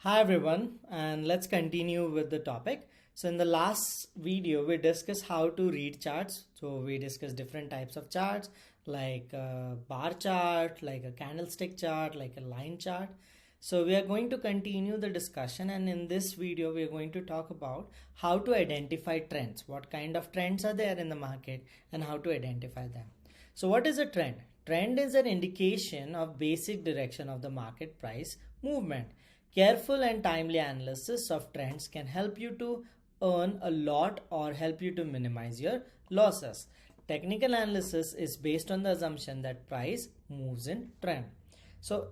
Hi everyone, and let's continue with the topic. So in the last video we discussed how to read charts. So we discussed different types of charts like a bar chart, like a candlestick chart, like a line chart. So we are going to continue the discussion, and in this video we are going to talk about how to identify trends, what kind of trends are there in the market and how to identify them. So what is a trend? Trend is an indication of basic direction of the market price movement. Careful and timely analysis of trends can help you to earn a lot or help you to minimize your losses. Technical analysis is based on the assumption that price moves in trend. So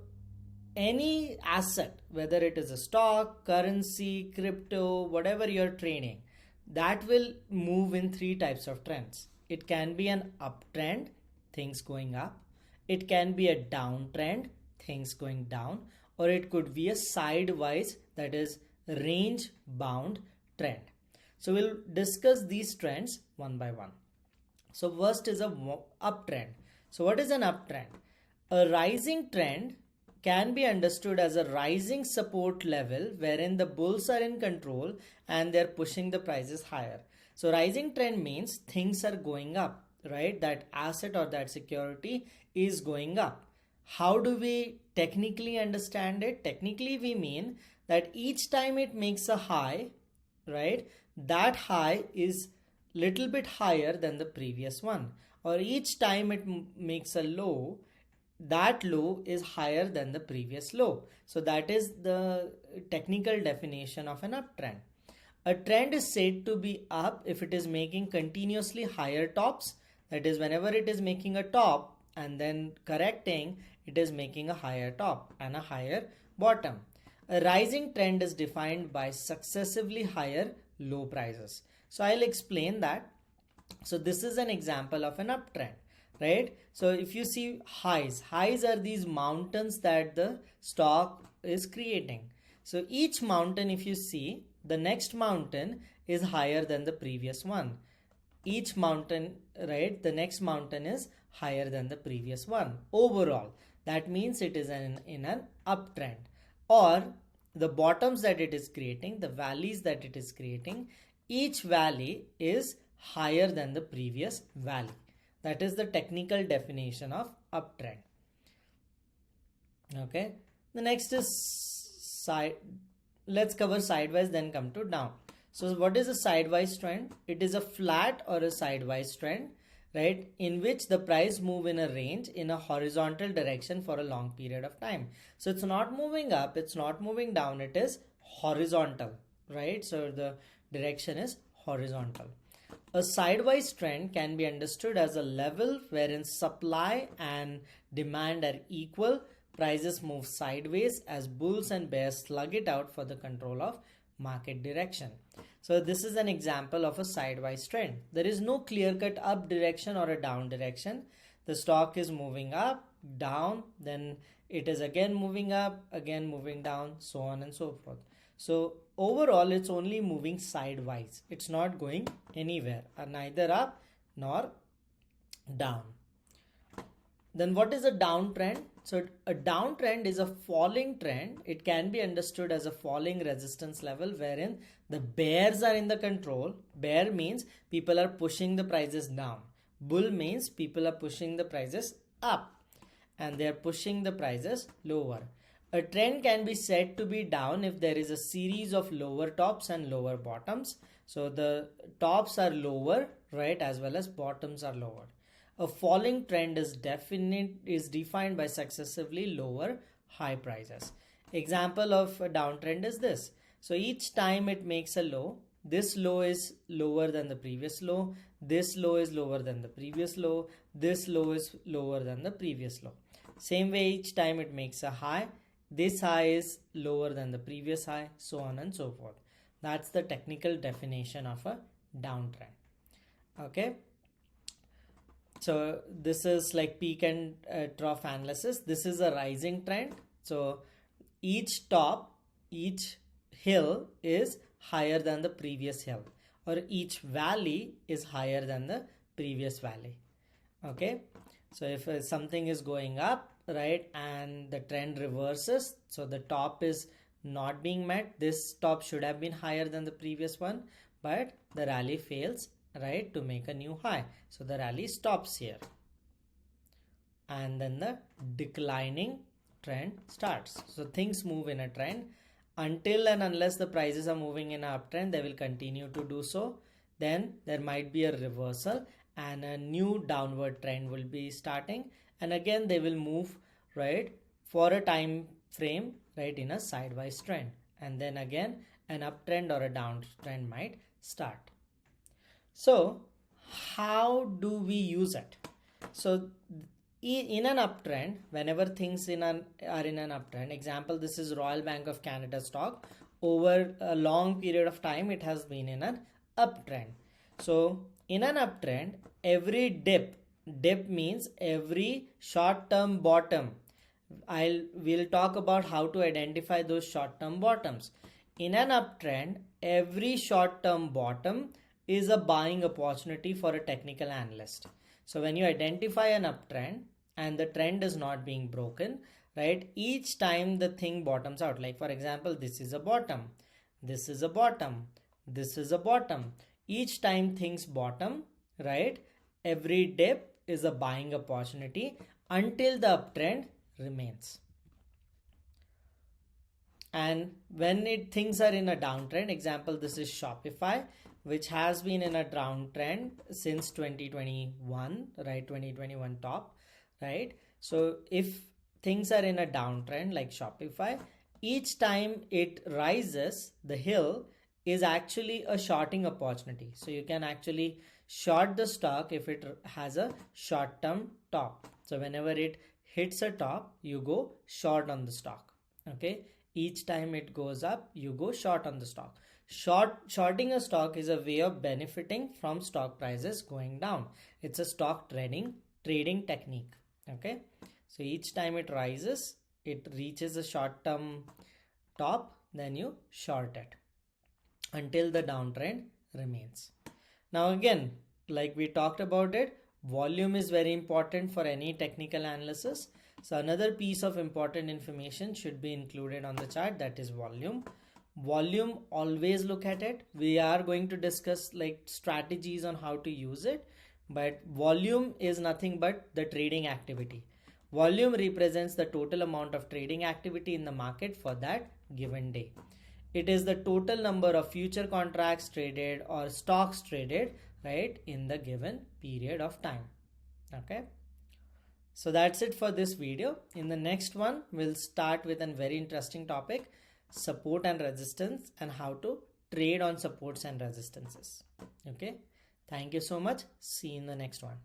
any asset, whether it is a stock, currency, crypto, whatever you're trading, that will move in three types of trends. It can be an uptrend, things going up. It can be a downtrend, things going down, or it could be a sidewise, that is range bound trend. So we'll discuss these trends one by one. So first is a uptrend. So what is an uptrend? A rising trend can be understood as a rising support level wherein the bulls are in control and they're pushing the prices higher. So rising trend means things are going up, right? That asset or that security is going up. How do we technically understand it? Technically, we mean that each time it makes a high, right, that high is little bit higher than the previous one. Or each time it makes a low, that low is higher than the previous low. So that is the technical definition of an uptrend. A trend is said to be up if it is making continuously higher tops. That is, whenever it is making a top and then correcting, it is making a higher top and a higher bottom. A rising trend is defined by successively higher low prices. So I'll explain that. So this is an example of an uptrend, right? So if you see highs are these mountains that the stock is creating. So each mountain, if you see, the next mountain is higher than the previous one. Each mountain, right, the next mountain is higher than the previous one overall. That means it is in an uptrend. Or the bottoms that it is creating, the valleys that it is creating, each valley is higher than the previous valley. That is the technical definition of uptrend. Okay. The next is side. Let's cover sidewise, then come to down. So what is a sidewise trend? It is a flat or a sidewise trend, right, in which the price move in a range in a horizontal direction for a long period of time. So it's not moving up, it's not moving down, it is horizontal, right? So the direction is horizontal. A sidewise trend can be understood as a level wherein supply and demand are equal. Prices move sideways as bulls and bears slug it out for the control of market direction. So this is an example of a sidewise trend. There is no clear-cut up direction or a down direction. The stock is moving up, down, then it is again moving up, again moving down, so on and so forth. So overall it's only moving sidewise. It's not going anywhere, neither up nor down. Then what is a downtrend? So a downtrend is a falling trend. It can be understood as a falling resistance level wherein the bears are in the control. Bear means people are pushing the prices down. Bull means people are pushing the prices up and they are pushing the prices lower. A trend can be said to be down if there is a series of lower tops and lower bottoms. So the tops are lower, right, as well as bottoms are lower. A falling trend is defined by successively lower high prices. Example of a downtrend is this. So each time it makes a low, this low is lower than the previous low, this low is lower than the previous low, this low is lower than the previous low. Same way, each time it makes a high, this high is lower than the previous high, so on and so forth. That's the technical definition of a downtrend. Okay. So this is like peak and trough analysis. This is a rising trend. So each top, each hill is higher than the previous hill, or each valley is higher than the previous valley. Okay. So if something is going up, right, and the trend reverses, so the top is not being met. This top should have been higher than the previous one, but the rally fails, right, to make a new high. So the rally stops here. And then the declining trend starts. So things move in a trend until and unless the prices are moving in an uptrend, they will continue to do so. Then there might be a reversal and a new downward trend will be starting, and again they will move, right, for a time frame, right, in a sidewise trend, and then again an uptrend or a downtrend might start. So how do we use it? So in an uptrend, whenever things are in an uptrend, example, this is Royal Bank of Canada stock. Over a long period of time, it has been in an uptrend. So in an uptrend, every dip means every short-term bottom. We'll talk about how to identify those short-term bottoms. In an uptrend, every short-term bottom is a buying opportunity for a technical analyst. So when you identify an uptrend and the trend is not being broken, right, each time the thing bottoms out, like for example, this is a bottom, this is a bottom, this is a bottom. Each time things bottom, right, every dip is a buying opportunity until the uptrend remains. And when things are in a downtrend, example, this is Shopify, which has been in a downtrend since 2021, right, 2021 top, right? So if things are in a downtrend like Shopify, each time it rises, the hill is actually a shorting opportunity. So you can actually short the stock if it has a short-term top. So whenever it hits a top, you go short on the stock. Okay, each time it goes up, you go short on the stock. Shorting a stock is a way of benefiting from stock prices going down. It's a stock trading technique. Okay, so each time it rises, it reaches a short-term top, then you short it until the downtrend remains. Now again, like we talked about it, volume is very important for any technical analysis. So another piece of important information should be included on the chart, that is volume. Volume, always look at it. We are going to discuss like strategies on how to use it, but volume is nothing but the trading activity. Volume represents the total amount of trading activity in the market for that given day. It is the total number of future contracts traded or stocks traded, right, in the given period of time. Okay, so that's it for this video. In the next one, we'll start with a very interesting topic, support and resistance, and how to trade on supports and resistances. Okay, thank you so much. See you in the next one.